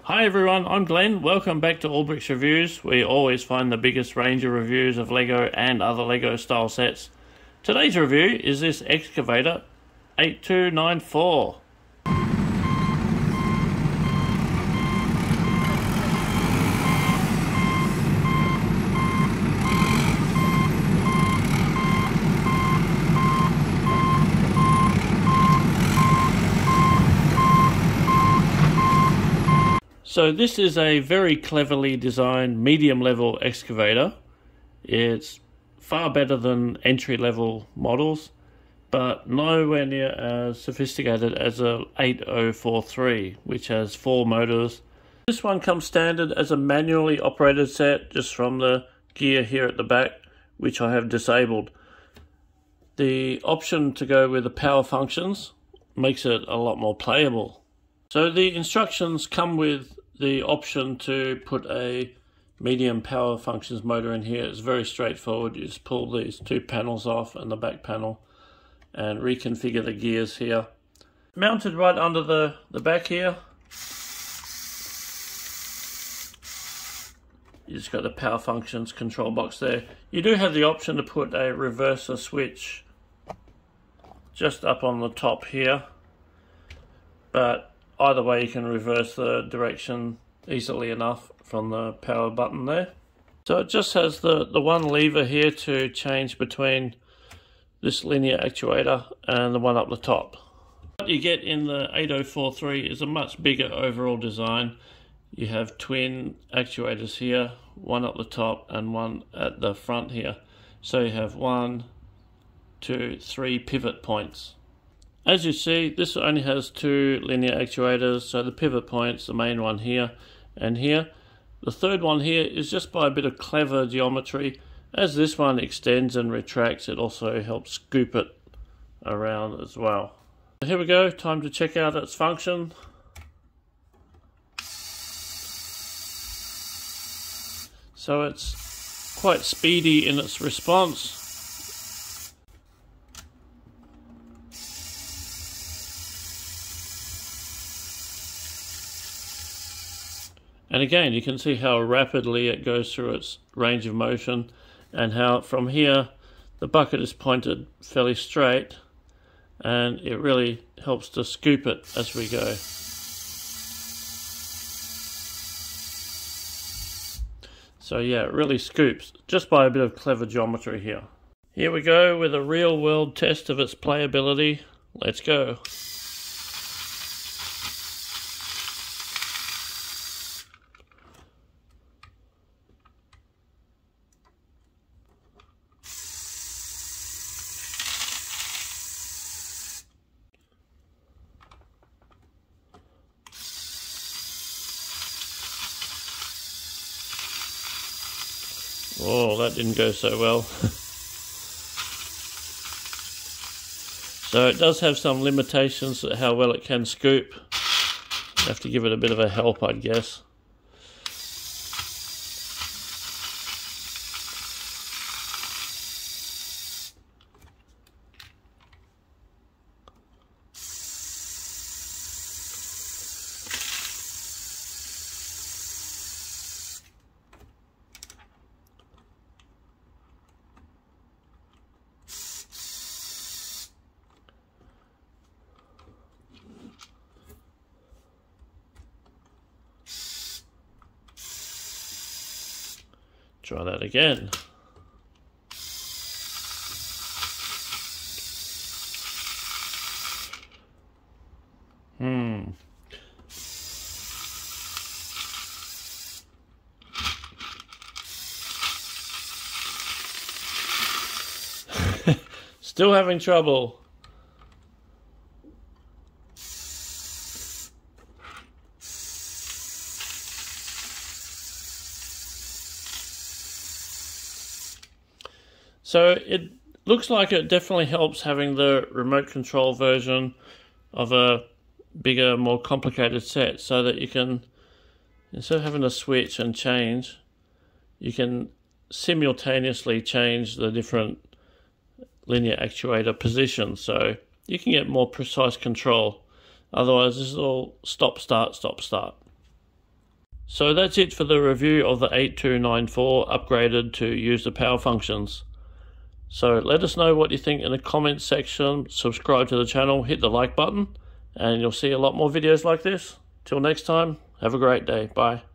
Hi everyone, I'm Glenn. Welcome back to All Bricks Reviews. We always find the biggest range of reviews of Lego and other Lego style sets. Today's review is this Excavator 8294. So this is a very cleverly designed medium level excavator. It's far better than entry level models, but nowhere near as sophisticated as a 8043, which has 4 motors. This one comes standard as a manually operated set, just from the gear here at the back, which I have disabled. The option to go with the power functions makes it a lot more playable. So the instructions come with the option to put a medium power functions motor in here. It's very straightforward. You just pull these 2 panels off and the back panel and reconfigure the gears here. Mounted right under the back here, you just got the power functions control box there. You do have the option to put a reverser switch just up on the top here, but either way you can reverse the direction easily enough from the power button there. So it just has the one lever here to change between this linear actuator and the one up the top. What you get in the 8043 is a much bigger overall design. You have twin actuators here, one up the top and one at the front here. So you have 1, 2, 3 pivot points. As you see, this only has 2 linear actuators, so the pivot points, the main one here and here. The third one here is just by a bit of clever geometry. As this one extends and retracts, it also helps scoop it around as well. Here we go, time to check out its function. So it's quite speedy in its response. And again, you can see how rapidly it goes through its range of motion, and how from here the bucket is pointed fairly straight, and it really helps to scoop it as we go. So yeah, it really scoops just by a bit of clever geometry here. Here we go with a real world test of its playability. Let's go. Oh, that didn't go so well. So it does have some limitations at how well it can scoop. You have to give it a bit of a help, I guess. Try that again. Still having trouble. So it looks like it definitely helps having the remote control version of a bigger, more complicated set, so that you can, instead of having to switch and change, you can simultaneously change the different linear actuator positions, so you can get more precise control. Otherwise this is all stop, start, stop, start. So that's it for the review of the 8294 upgraded to use the power functions. So let us know what you think in the comments section, subscribe to the channel, hit the like button, and you'll see a lot more videos like this. Till next time, have a great day. Bye.